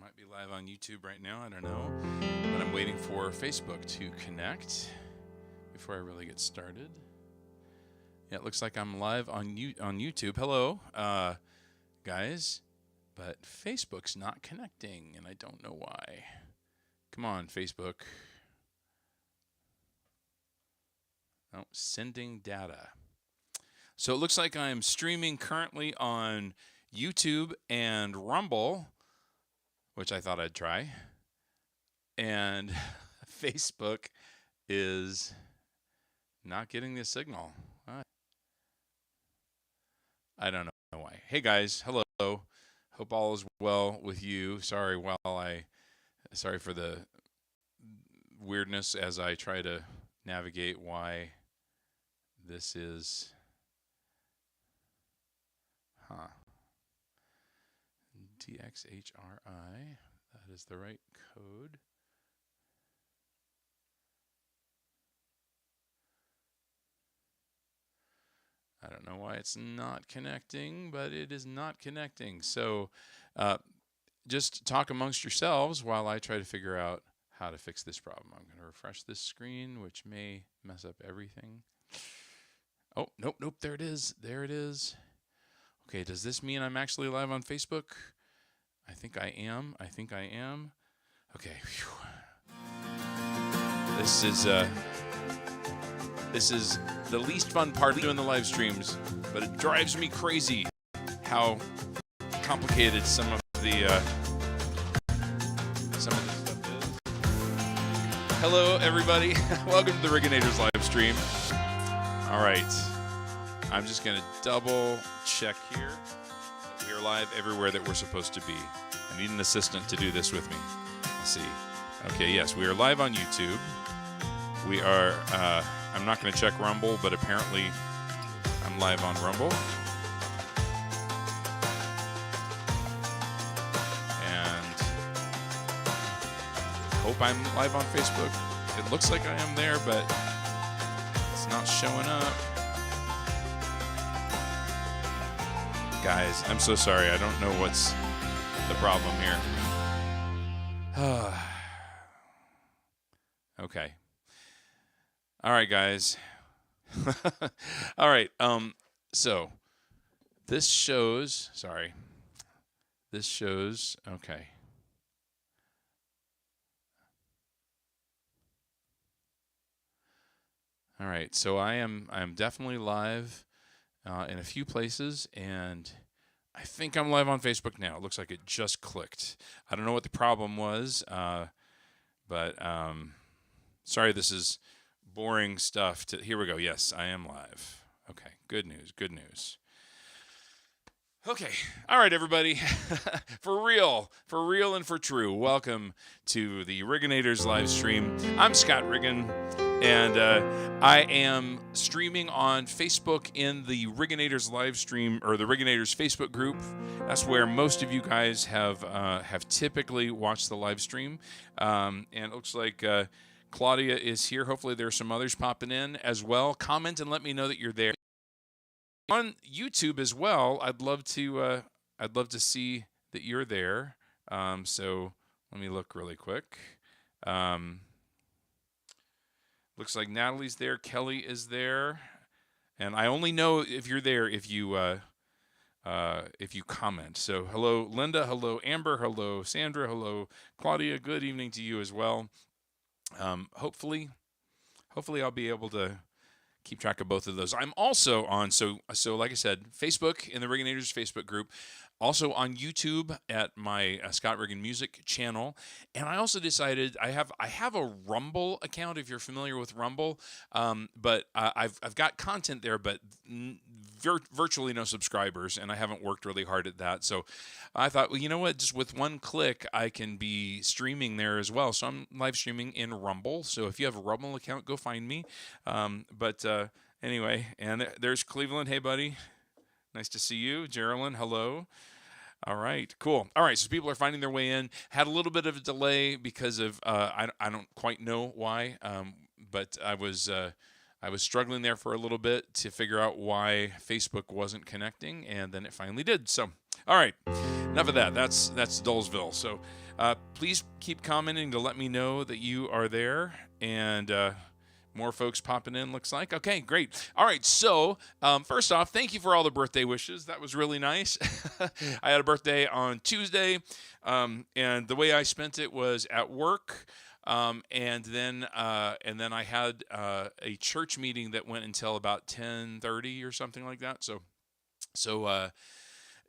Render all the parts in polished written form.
might be live on YouTube right now. I don't know. But I'm waiting for Facebook to connect before I really get started. Yeah, it looks like I'm live on YouTube. Hello, guys. But Facebook's not connecting, and I don't know why. Come on, Facebook. Oh, sending data. So it looks like I'm streaming currently on YouTube and Rumble, which I thought I'd try. And Facebook is not getting the signal. I don't know why. Hey guys, hello. Hope all is well with you. Sorry for the weirdness as I try to navigate why this is DXHRI. That is the right code. I don't know why it's not connecting, but it is not connecting. So just talk amongst yourselves while I try to figure out how to fix this problem. I'm going to refresh this screen, which may mess up everything. Oh, nope, there it is. There it is. Okay, does this mean I'm actually live on Facebook? I think I am. Okay. Whew. This is the least fun part of doing the live streams, but it drives me crazy how complicated some of the stuff is. Hello, everybody. Welcome to the Rigganators live stream. All right. I'm just going to double check here. We are live everywhere that we're supposed to be. I need an assistant to do this with me. Let's see. Okay, yes, we are live on YouTube. We are, I'm not going to check Rumble, but apparently I'm live on Rumble. And hope I'm live on Facebook. It looks like I am there, but it's not showing up. Guys, I'm so sorry. I don't know what's the problem here. Okay. All right, guys. All right. So this shows, okay. All right. So I'm definitely live in a few places, and I think I'm live on Facebook now. It looks like it just clicked. I don't know what the problem was, but sorry, this is boring stuff. Here we go. Yes, I am live. Okay, good news. Okay, all right, everybody. For real and for true, welcome to the Rigganators live stream. I'm Scott Riggan. And I am streaming on Facebook in the Rigganators live stream, or the Rigganators Facebook group. That's where most of you guys have typically watched the live stream. And it looks like Claudia is here. Hopefully there's some others popping in as well. Comment and let me know that you're there. On YouTube as well, I'd love to see that you're there. So let me look really quick. Looks like Natalie's there. Kelly is there, and I only know if you're there if you comment. So hello, Linda. Hello, Amber. Hello, Sandra. Hello, Claudia. Good evening to you as well. Hopefully I'll be able to keep track of both of those. I'm also on so like I said, Facebook in the Rigganators Facebook group. Also on YouTube at my Scott Riggan Music channel, and I also decided I have a Rumble account if you're familiar with Rumble, but I've got content there, but virtually no subscribers, and I haven't worked really hard at that. So I thought, well, you know what? Just with one click, I can be streaming there as well. So I'm live streaming in Rumble. So if you have a Rumble account, go find me. Anyway, and there's Cleveland. Hey, buddy. Nice to see you. Geraldine, hello. All right, cool. All right, so people are finding their way in. Had a little bit of a delay because of I don't quite know why, but I was struggling there for a little bit to figure out why Facebook wasn't connecting, and then it finally did. So, all right. enough of that. That's Dullsville. So please keep commenting to let me know that you are there, and more folks popping in, looks like. Okay, great. All right, so first off, thank you for all the birthday wishes. That was really nice. I had a birthday on Tuesday, and the way I spent it was at work. And then I had a church meeting that went until about 10:30 or something like that. So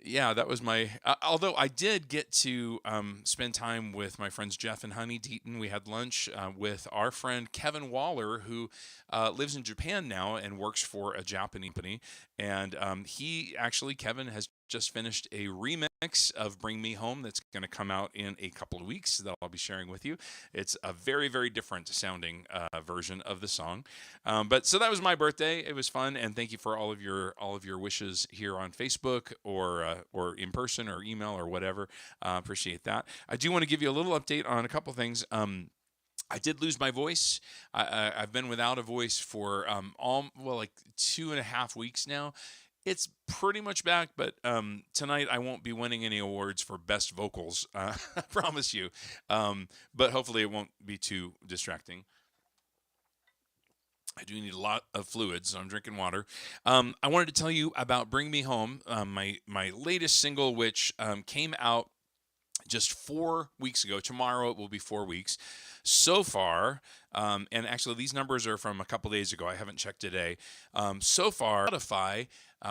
yeah, that was my. Although I did get to spend time with my friends Jeff and Honey Deaton. We had lunch with our friend Kevin Waller, who lives in Japan now and works for a Japanese company. And Kevin has just finished a remix of Bring Me Home that's going to come out in a couple of weeks that I'll be sharing with you. It's a very, very different sounding version of the song. But so that was my birthday. It was fun, and thank you for all of your wishes here on Facebook or in person or email or whatever. Appreciate that. I do want to give you a little update on a couple things. I did lose my voice. I've been without a voice for like 2.5 weeks now. It's pretty much back, but tonight I won't be winning any awards for best vocals. I promise you. But hopefully it won't be too distracting. I do need a lot of fluids, so I'm drinking water. I wanted to tell you about Bring Me Home, my latest single, which came out just 4 weeks ago. Tomorrow it will be 4 weeks. So far, and actually these numbers are from a couple days ago. I haven't checked today. So far, Spotify,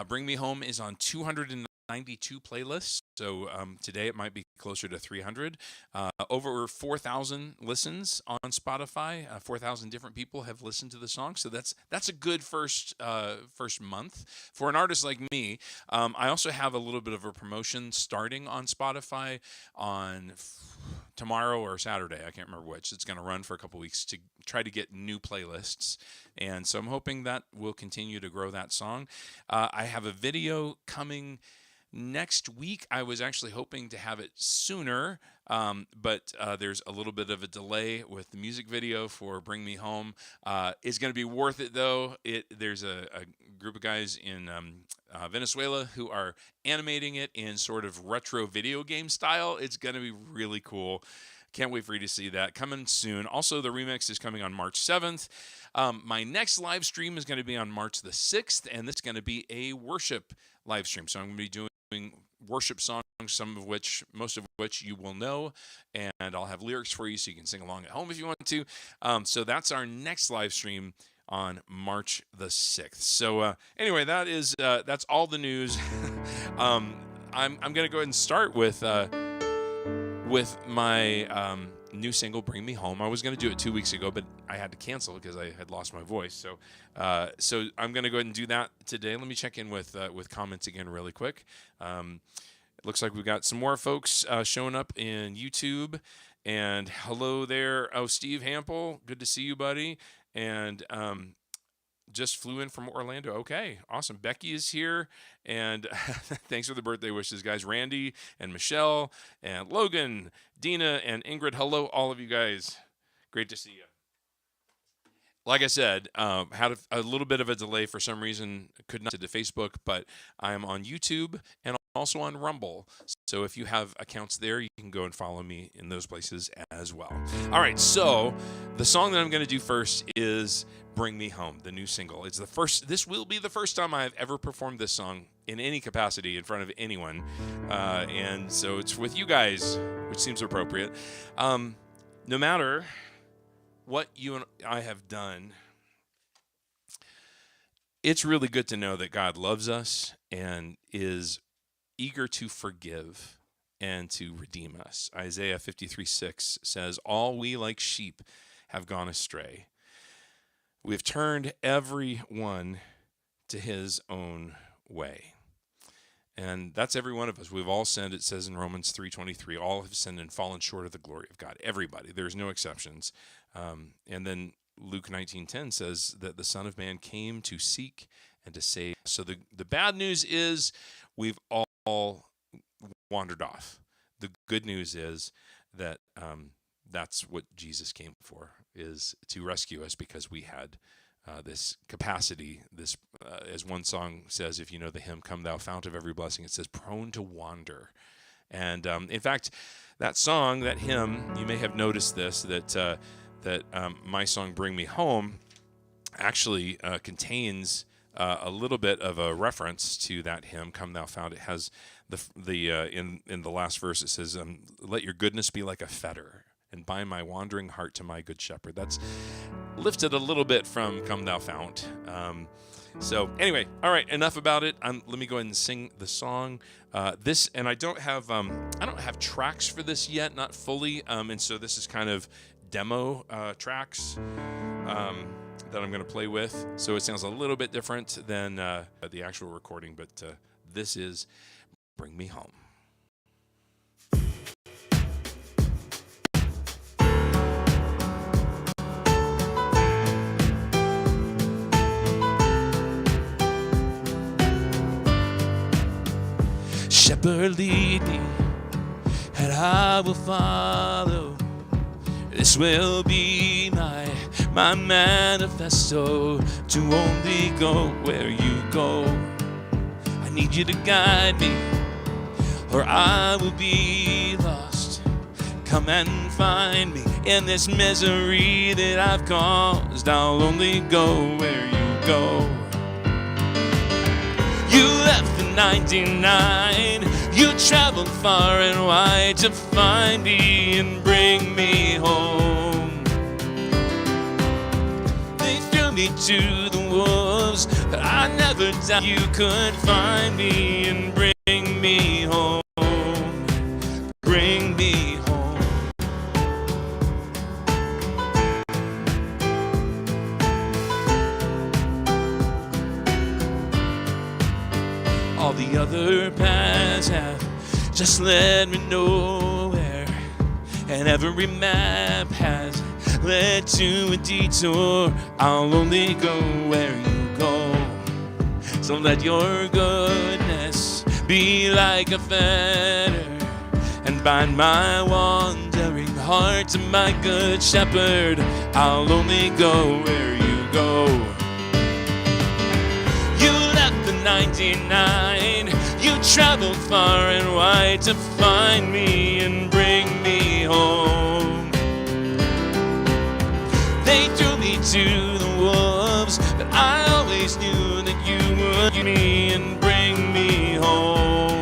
Bring Me Home is on 292 playlists. So today it might be closer to 300. Over 4,000 listens on Spotify. 4,000 different people have listened to the song. So that's a good first month for an artist like me. I also have a little bit of a promotion starting on Spotify on tomorrow or Saturday. I can't remember which. It's going to run for a couple weeks to try to get new playlists. And so I'm hoping that will continue to grow that song. I have a video coming next week. I was actually hoping to have it sooner, but there's a little bit of a delay with the music video for Bring Me Home. It's going to be worth it, though. There's a group of guys in Venezuela who are animating it in sort of retro video game style. It's going to be really cool. Can't wait for you to see that. Coming soon. Also, the remix is coming on March 7th. My next live stream is going to be on March the 6th, and this is going to be a worship live stream. So I'm going to be doing worship songs, most of which you will know, and I'll have lyrics for you so you can sing along at home if you want to. So that's our next live stream on March the 6th. So anyway, that's all the news. I'm going to go ahead and start with my new single, Bring Me Home. I was going to do it 2 weeks ago, but I had to cancel because I had lost my voice. So I'm going to go ahead and do that today. Let me check in with comments again really quick. It looks like we've got some more folks showing up in YouTube. And hello there. Oh, Steve Hample, good to see you, buddy. And just flew in from Orlando. Okay, awesome. Becky is here, and thanks for the birthday wishes, guys. Randy and Michelle and Logan, Dina and Ingrid. Hello, all of you guys. Great to see you. Like I said, had a little bit of a delay for some reason. Could not get to Facebook, but I am on YouTube and also on Rumble. So if you have accounts there, you can go and follow me in those places as well. All right, so the song that I'm going to do first is Bring Me Home, the new single. This will be the first time I've ever performed this song in any capacity in front of anyone. And so it's with you guys, which seems appropriate. No matter what you and I have done, it's really good to know that God loves us and is eager to forgive and to redeem us. Isaiah 53:6 says, "All we like sheep have gone astray. We've turned every one to his own way." And that's every one of us. We've all sinned. It says in Romans 3:23, all have sinned and fallen short of the glory of God. Everybody. There's no exceptions. And then Luke 19:10 says that the Son of Man came to seek and to save. So the bad news is we've all wandered off. The good news is that that's what Jesus came for, is to rescue us, because we had this capacity, as one song says, if you know the hymn, "Come Thou Fount of Every Blessing," it says prone to wander. And in fact, that song, that hymn, you may have noticed this, that my song "Bring Me Home" actually contains a little bit of a reference to that hymn, "Come Thou Fount." It has in the last verse it says, "Let your goodness be like a fetter, and bind my wandering heart to my good shepherd." That's lifted a little bit from "Come Thou Fount." So anyway, all right, enough about it. Let me go ahead and sing the song. This, and I don't have tracks for this yet, not fully, and so this is kind of demo tracks that I'm going to play with. So it sounds a little bit different than the actual recording, but this is "Bring Me Home." Shepherd, lead me, and I will follow. This will be my manifesto, to only go where you go. I need you to guide me, or I will be lost. Come and find me in this misery that I've caused. I'll only go where you go. You left the 99. You traveled far and wide to find me and bring me home. They threw me to the wolves, but I never doubted you could find me and bring me home. Bring me home. All the other paths have just led me nowhere, and every map has led to a detour. I'll only go where you go. So let your goodness be like a fetter, and bind my wandering heart to my good shepherd. I'll only go where you go. You left the 99. You traveled far and wide to find me and bring me home. They threw me to the wolves, but I always knew that you would give me and bring me home.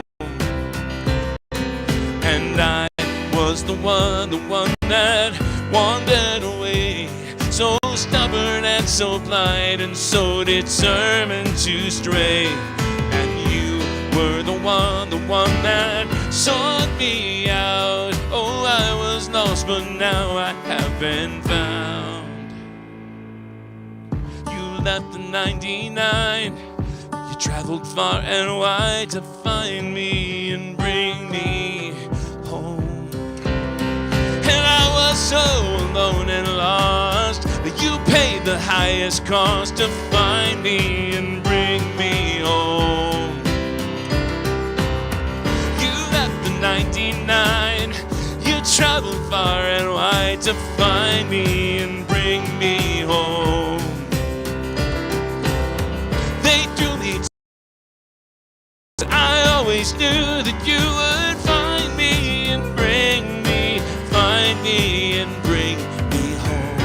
And I was the one that wandered away, so stubborn and so blind and so determined to stray. And you were the one that sought me out. Oh, I was lost, but now I have been found. You left the 99. You traveled far and wide to find me and bring me home. And I was so alone and lost, but you paid the highest cost to find me and bring me home. You left the 99. You traveled far and wide to find me and bring me home. They threw me to, I always knew that you would find me and bring me, find me and bring me home.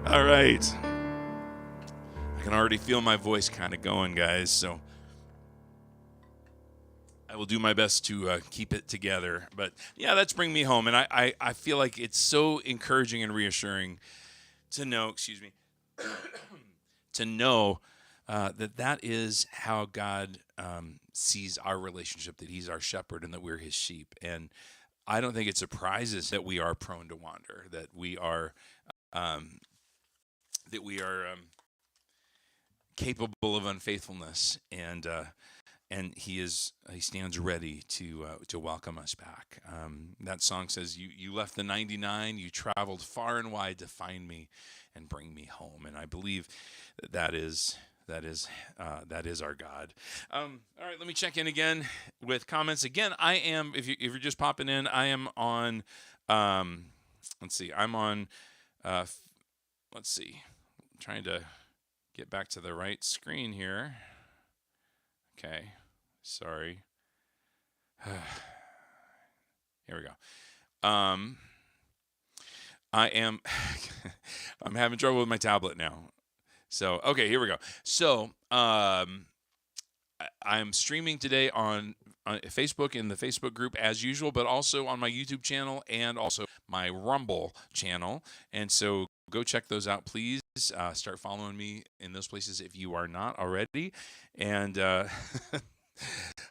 All right. I can already feel my voice kind of going, guys, so I will do my best to keep it together. But yeah, that's Bring Me Home. And I feel like it's so encouraging and reassuring to know, to know that is how God sees our relationship, that he's our shepherd and that we're his sheep. And I don't think it surprises that we are prone to wander, that we are capable of unfaithfulness, and and he stands ready to welcome us back. That song says, "You left the 99, you traveled far and wide to find me, and bring me home." And I believe that is our God. All right, let me check in again with comments. Again, I am, if you're just popping in, I am on. Let's see, I'm on. Let's see, I'm trying to get back to the right screen here. Okay, sorry. Here we go. I am. I'm having trouble with my tablet now. So, okay, here we go. So, I'm streaming today on Facebook in the Facebook group as usual, but also on my YouTube channel and also my Rumble channel. And so go check those out, please. Start following me in those places if you are not already. And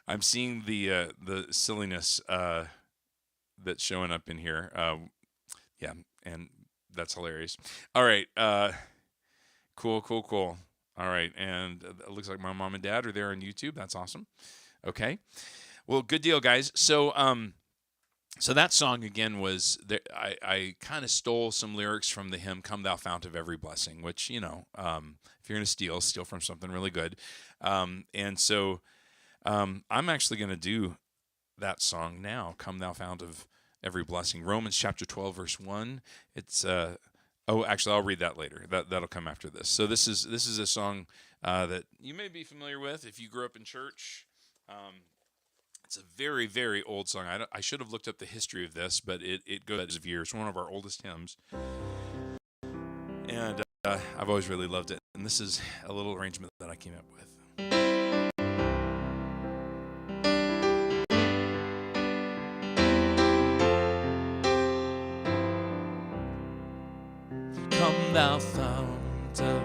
I'm seeing the silliness that's showing up in here. Yeah, and that's hilarious. All right. Cool. All right, and it looks like my mom and dad are there on YouTube. That's awesome. Okay, well, good deal, guys. So, so that song again was there, I kind of stole some lyrics from the hymn "Come Thou Fount of Every Blessing," which if you're gonna steal from something really good. And so I'm actually gonna do that song now. "Come Thou Fount of Every Blessing." Romans chapter 12, verse 1. It's Oh, actually, I'll read that later. That'll come after this. So this is a song that you may be familiar with if you grew up in church. It's a very, very old song. I should have looked up the history of this, but it goes of years. One of our oldest hymns, and I've always really loved it. And this is a little arrangement that I came up with. Come thou fount of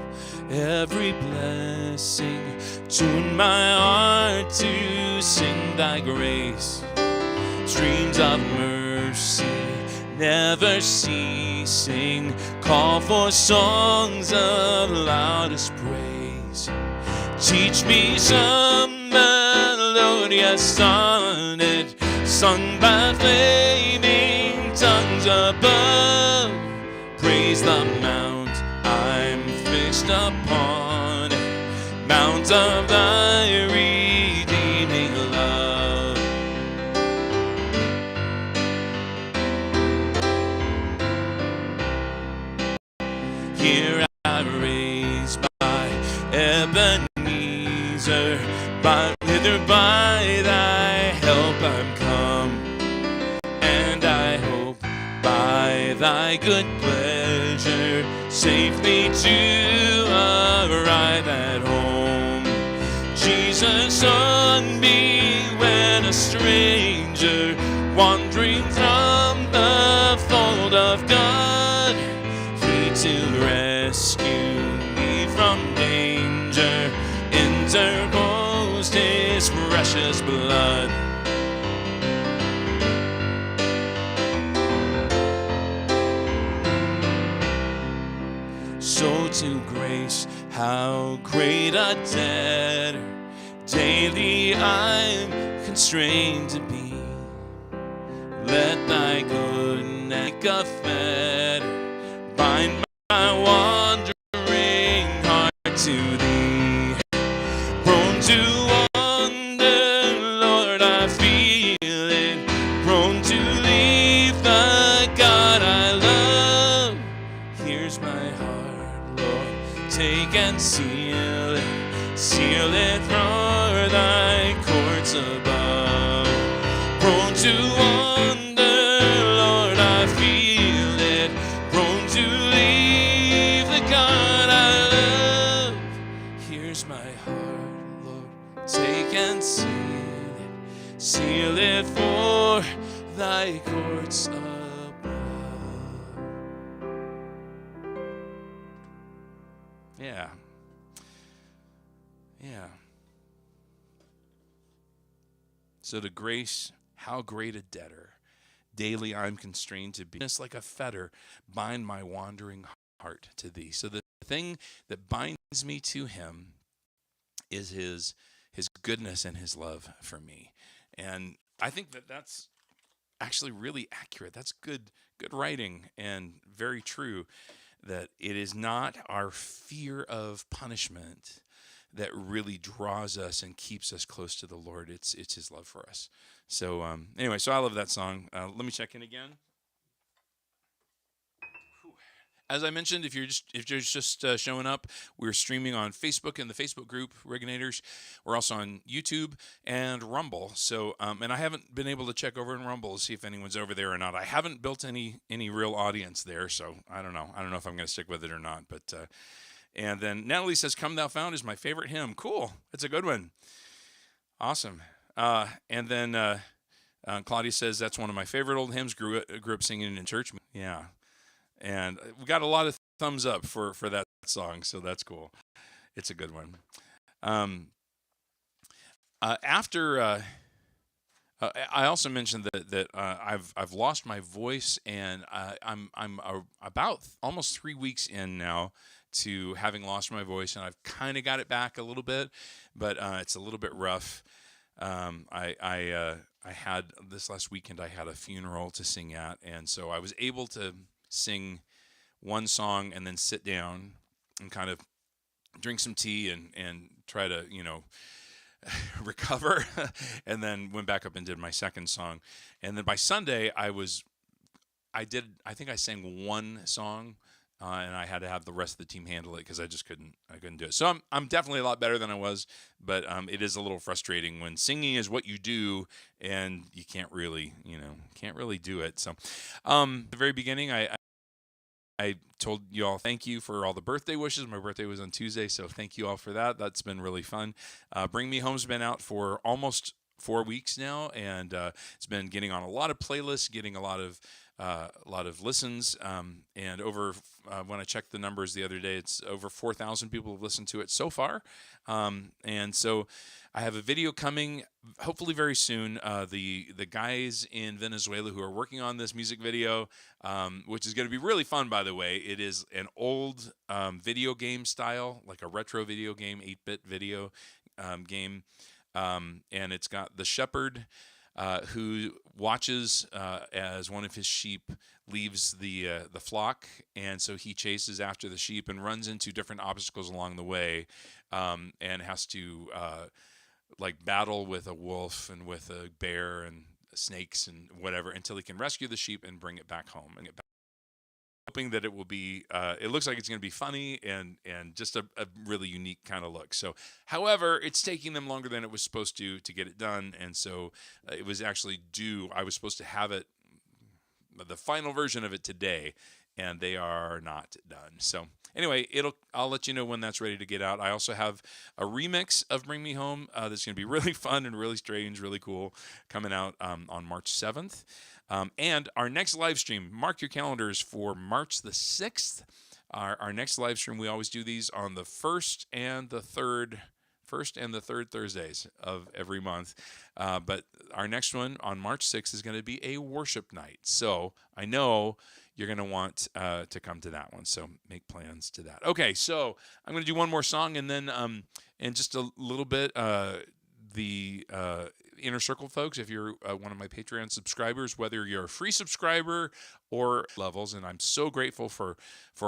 every blessing, tune my heart to sing thy grace. Streams of mercy never ceasing, call for songs of loudest praise. Teach me some melodious sonnet, sung by flaming tongues above. Praise the mount I'm fixed upon, mount of thy redeeming love. Here I raise my Ebenezer, hither by thy help I'm come, and I hope by thy good pleasure safely to arrive at home. Jesus, son, me when a stranger, wandering from the fold of God, he to rescue me from danger interposed his precious blood. So to grace, how great a debtor daily I'm constrained to be. Let thy good neck of fetter bind my wandering heart to thee. Prone to wander, Lord, I feel it, prone to leave the God I love. Here's my heart, Lord, take and seal it for thy courts above. Prone to wander, Lord, I feel it, prone to leave the God I love. Here's my heart, Lord, take and seal it for thy courts above. Yeah. So to grace, how great a debtor daily I'm constrained to be. It's like a fetter, bind my wandering heart to thee. So the thing that binds me to him is his goodness and his love for me. And I think that that's actually really accurate. That's good writing and very true, that it is not our fear of punishment that really draws us and keeps us close to the Lord. It's his love for us. So anyway, so I love that song. Let me check in again. As I mentioned, if you're just showing up, we're streaming on Facebook in the Facebook group Rigganators. We're also on YouTube and Rumble. So, and I haven't been able to check over in Rumble to see if anyone's over there or not. I haven't built any real audience there, so I don't know. I don't know if I'm going to stick with it or not. But and then Natalie says, "Come Thou Fount" is my favorite hymn. Cool, it's a good one. Awesome. And then Claudia says that's one of my favorite old hymns. Grew up singing it in church. Yeah. And we got a lot of thumbs up for that song, so that's cool. It's a good one. After I also mentioned that I've lost my voice, and I'm about almost 3 weeks in now to having lost my voice, and I've kind of got it back a little bit, but it's a little bit rough. I had this last weekend. I had a funeral to sing at, and so I was able to sing one song and then sit down and kind of drink some tea and try to, recover, and then went back up and did my second song. And then by Sunday, I think I sang one song, and I had to have the rest of the team handle it because I couldn't do it. So I'm definitely a lot better than I was, but it is a little frustrating when singing is what you do and you can't really do it. So at the very beginning, I told you all thank you for all the birthday wishes. My birthday was on Tuesday, so thank you all for that. That's been really fun. Bring Me Home's been out for almost 4 weeks now, and it's been getting on a lot of playlists, getting a lot of listens, and over when I checked the numbers the other day, it's over 4,000 people have listened to it so far. And so I have a video coming hopefully very soon. The guys in Venezuela who are working on this music video, which is going to be really fun, by the way. It is an old video game style, like a retro video game, 8-bit video game. And it's got the shepherd who watches as one of his sheep leaves the flock, and so he chases after the sheep and runs into different obstacles along the way, and has to battle with a wolf and with a bear and snakes and whatever until he can rescue the sheep and bring it back home and get back. Hoping that it will be, it looks like it's going to be funny and just a really unique kind of look. So, however, it's taking them longer than it was supposed to get it done, and so it was actually due. I was supposed to have it, the final version of it today, and they are not done. So anyway, I'll let you know when that's ready to get out. I also have a remix of Bring Me Home that's going to be really fun and really strange, really cool, coming out on March 7th. And our next live stream, mark your calendars for March the 6th. Our next live stream, we always do these on the first and the third Thursdays of every month. But our next one on March 6th is going to be a worship night. So I know you're going to want to come to that one. So make plans to that. Okay, so I'm going to do one more song, and then in just a little bit, the Inner Circle folks, if you're one of my Patreon subscribers, whether you're a free subscriber or levels, and I'm so grateful for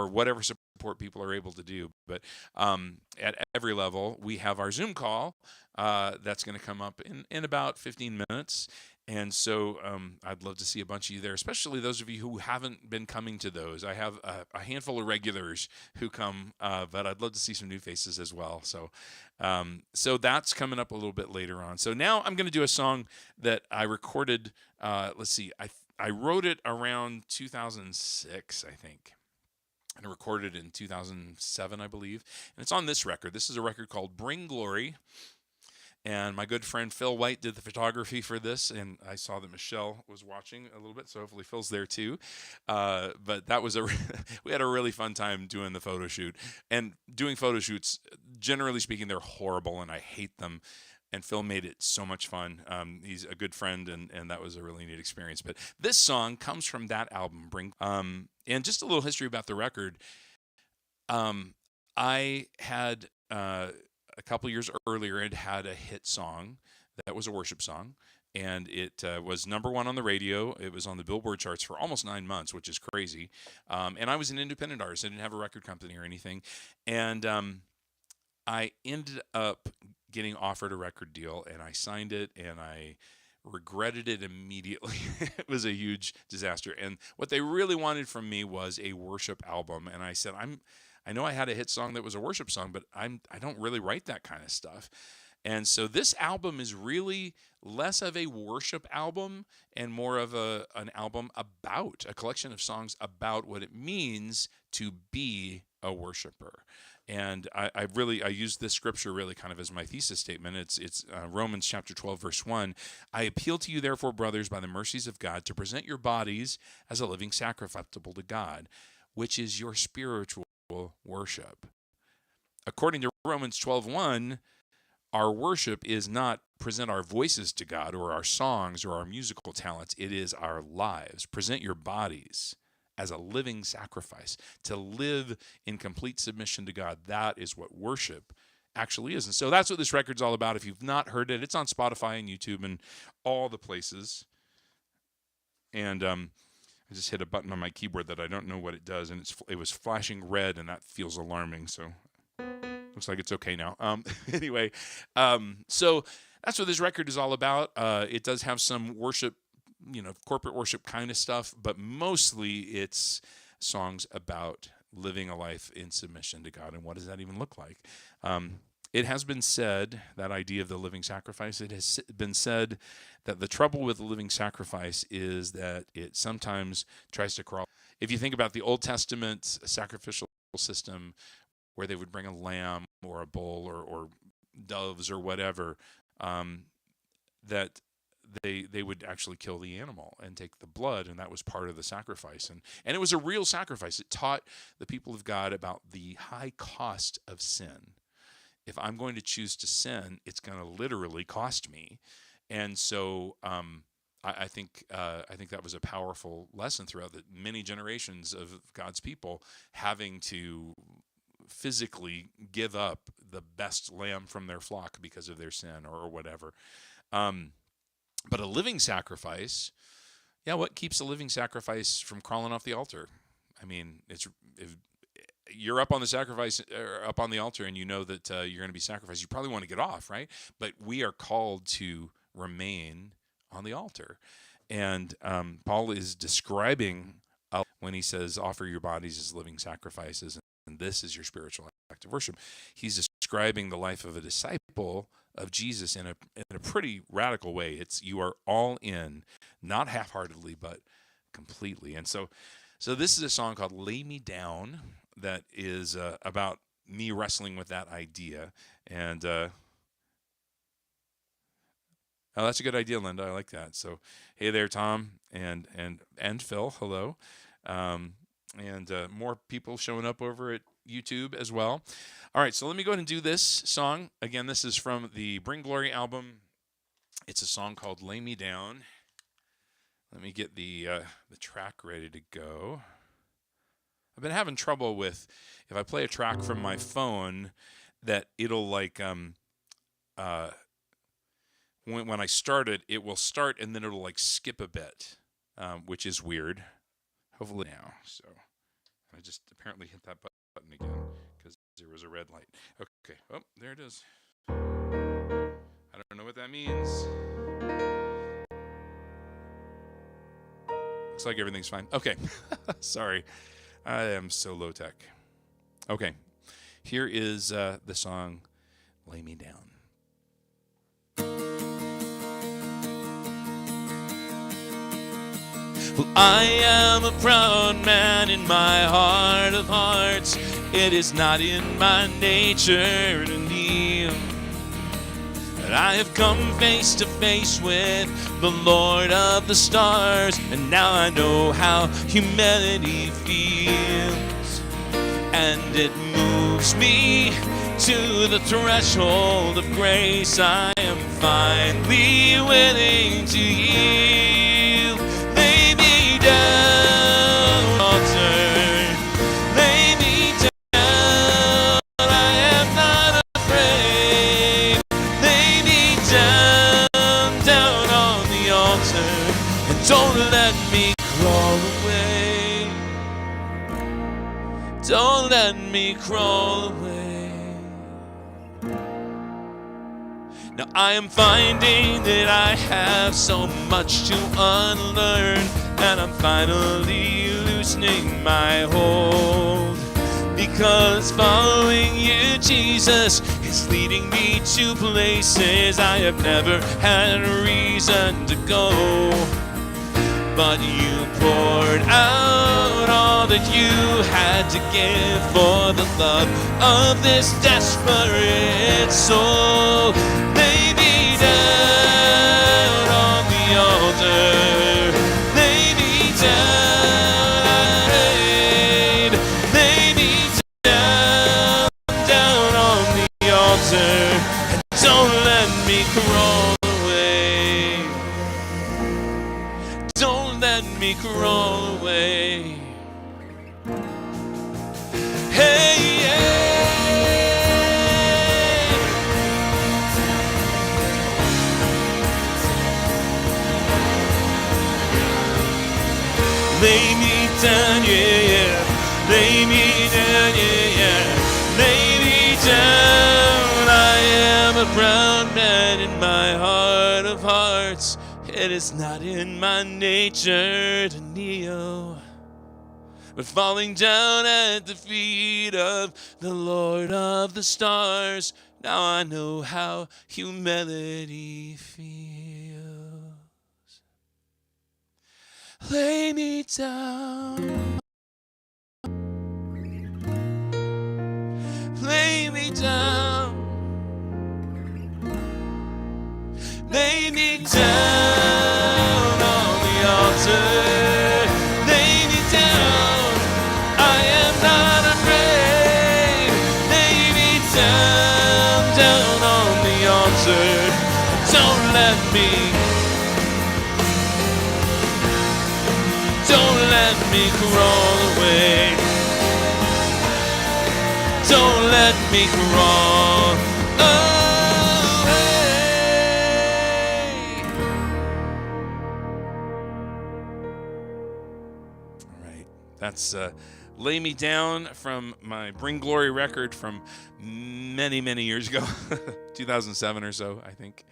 whatever support people are able to do. But at every level, we have our Zoom call that's going to come up in about 15 minutes. And so I'd love to see a bunch of you there, especially those of you who haven't been coming to those. I have a handful of regulars who come, but I'd love to see some new faces as well. So so that's coming up a little bit later on. So now I'm going to do a song that I recorded. Let's see, I wrote it around 2006, I think. And I recorded it in 2007, I believe. And it's on this record. This is a record called Bring Glory. And my good friend Phil White did the photography for this, and I saw that Michelle was watching a little bit, so hopefully Phil's there too. But that was we had a really fun time doing the photo shoot. And doing photo shoots, generally speaking, they're horrible, and I hate them. And Phil made it so much fun. He's a good friend, and that was a really neat experience. But this song comes from that album, and just a little history about the record. I had a couple years earlier, it had a hit song that was a worship song, and it was #1 on the radio. It was on the Billboard charts for almost 9 months, which is crazy. And I was an independent artist. I didn't have a record company or anything. And I ended up getting offered a record deal, and I signed it, and I regretted it immediately. It was a huge disaster. And what they really wanted from me was a worship album. And I said, I know I had a hit song that was a worship song, but I don't really write that kind of stuff. And so this album is really less of a worship album and more of an album about, a collection of songs about what it means to be a worshiper. And I use this scripture really kind of as my thesis statement. It's Romans chapter 12, verse 1. I appeal to you, therefore, brothers, by the mercies of God, to present your bodies as a living sacrifice acceptable to God, which is your spiritual worship. According to Romans 12:1, our worship is not present our voices to God or our songs or our musical talents. It is our lives. Present your bodies as a living sacrifice, to live in complete submission to God. That is what worship actually is. And so that's what this record's all about. If you've not heard it, it's on Spotify and YouTube and all the places. And I just hit a button on my keyboard that I don't know what it does, and it was flashing red, and that feels alarming. So looks like it's okay now. Anyway, so that's what this record is all about. It does have some worship, corporate worship kind of stuff, but mostly it's songs about living a life in submission to God. And what does that even look like? It has been said, that idea of the living sacrifice, it has been said that the trouble with the living sacrifice is that it sometimes tries to crawl. If you think about the Old Testament sacrificial system, where they would bring a lamb or a bull or doves or whatever, that they would actually kill the animal and take the blood, and that was part of the sacrifice. And it was a real sacrifice. It taught the people of God about the high cost of sin. If I'm going to choose to sin, it's going to literally cost me. And so I think that was a powerful lesson throughout the many generations of God's people, having to physically give up the best lamb from their flock because of their sin or whatever. But a living sacrifice, what keeps a living sacrifice from crawling off the altar? I mean, if you're up on the sacrifice, or up on the altar, and you know that you're going to be sacrificed, you probably want to get off, right? But we are called to remain on the altar. And Paul is describing when he says, offer your bodies as living sacrifices, and this is your spiritual act of worship. He's describing the life of a disciple of Jesus in a pretty radical way. It's you are all in, not half-heartedly, but completely. And so this is a song called Lay Me Down that is about me wrestling with that idea. And oh, that's a good idea, Linda. I like that. So hey there, Tom and Phil. Hello. And more people showing up over at YouTube as well. All right, so let me go ahead and do this song. Again, this is from the Bring Glory album. It's a song called Lay Me Down. Let me get the track ready to go. I've been having trouble with, if I play a track from my phone, that it'll like, when I start it, it will start and then it'll like skip a bit, which is weird. Hopefully now. So I just apparently hit that button again because there was a red light. Okay. Oh, there it is. I don't know what that means. Looks like everything's fine. Okay. Sorry. I am so low tech. Okay. Here is the song Lay Me Down. Well, I am a proud man in my heart of hearts. It is not in my nature to kneel. But I have come face to face with the Lord of the stars, and now I know how humanity feels. And it moves me to the threshold of grace. I am finally willing to yield. Lay me down, altar. Lay me down. I am not afraid. let me crawl away. Now I am finding that I have so much to unlearn, and I'm finally loosening my hold. Because following you, Jesus, is leading me to places I have never had a reason to go. But you poured out all that you had to give for the love of this desperate soul. Lay me down on the altar. Lay me down. Lay me down on the altar. And don't let me crawl away. Don't let me crawl away. Hey, yeah. Lay me down, yeah, yeah. Lay me down, yeah, yeah. Lay me down. I am a brown man in my heart of hearts. It is not in my nature to kneel, but falling down at the feet of the Lord of the stars. Now I know how humility feels. Lay me down. Lay me down. Lay me down on the altar. Lay me down. I am not afraid. Lay me down on the altar. Don't let me crawl away. Don't let me crawl away. All right, that's Lay Me Down from my Bring Glory record from many, many years ago, 2007 or so, I think.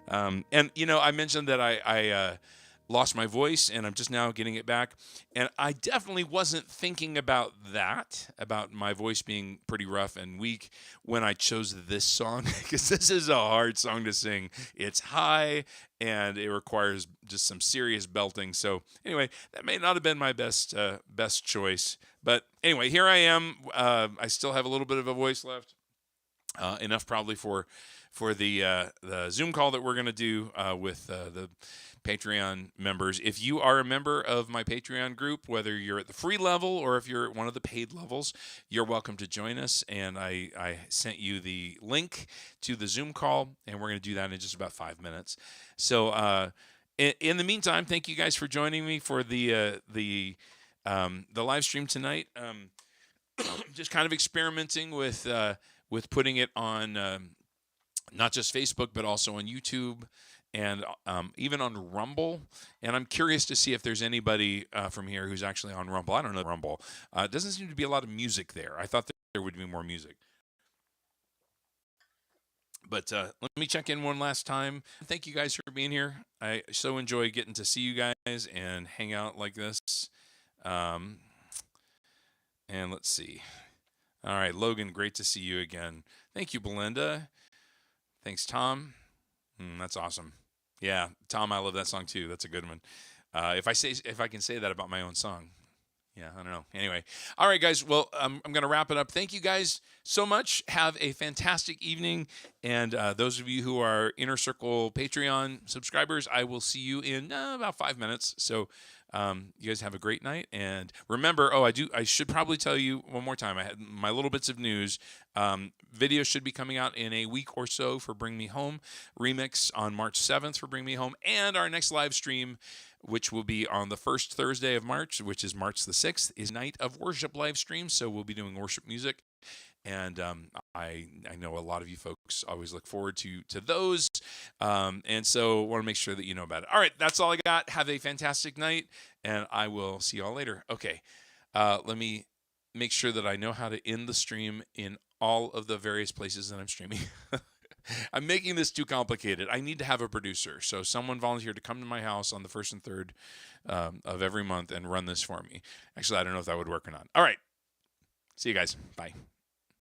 And, you know, I mentioned that I lost my voice, and I'm just now getting it back. And I definitely wasn't thinking about that, about my voice being pretty rough and weak when I chose this song, because this is a hard song to sing. It's high, and it requires just some serious belting. So anyway, that may not have been my best choice. But anyway, here I am. I still have a little bit of a voice left, enough probably for the Zoom call that we're going to do with the Patreon members. If you are a member of my Patreon group, whether you're at the free level or if you're at one of the paid levels, you're welcome to join us. And I sent you the link to the Zoom call, and we're going to do that in just about 5 minutes. So in the meantime, thank you guys for joining me for the live stream tonight. Just kind of experimenting with putting it on not just Facebook, but also on YouTube and even on Rumble. And I'm curious to see if there's anybody from here who's actually on Rumble. I don't know Rumble. It doesn't seem to be a lot of music there. I thought there would be more music. But let me check in one last time. Thank you guys for being here. I so enjoy getting to see you guys and hang out like this. And let's see. All right, Logan, great to see you again. Thank you, Belinda. Thanks, Tom. That's awesome. Yeah, Tom, I love that song too. That's a good one. If I can say that about my own song. Yeah, I don't know. Anyway, all right, guys. Well, I'm going to wrap it up. Thank you guys so much. Have a fantastic evening. And those of you who are Inner Circle Patreon subscribers, I will see you in about 5 minutes. So you guys have a great night. And remember, I should probably tell you one more time. I had my little bits of news. Videos should be coming out in a week or so for Bring Me Home remix on March 7th for Bring Me Home, and our next live stream, which will be on the first Thursday of March, which is March the 6th, is Night of Worship live stream. So we'll be doing worship music. And I know a lot of you folks always look forward to those. And so want to make sure that you know about it. All right, that's all I got. Have a fantastic night, and I will see you all later. Okay, let me make sure that I know how to end the stream in all of the various places that I'm streaming. I'm making this too complicated. I need to have a producer. So someone volunteered to come to my house on the 1st and 3rd of every month and run this for me. Actually, I don't know if that would work or not. All right. See you guys. Bye.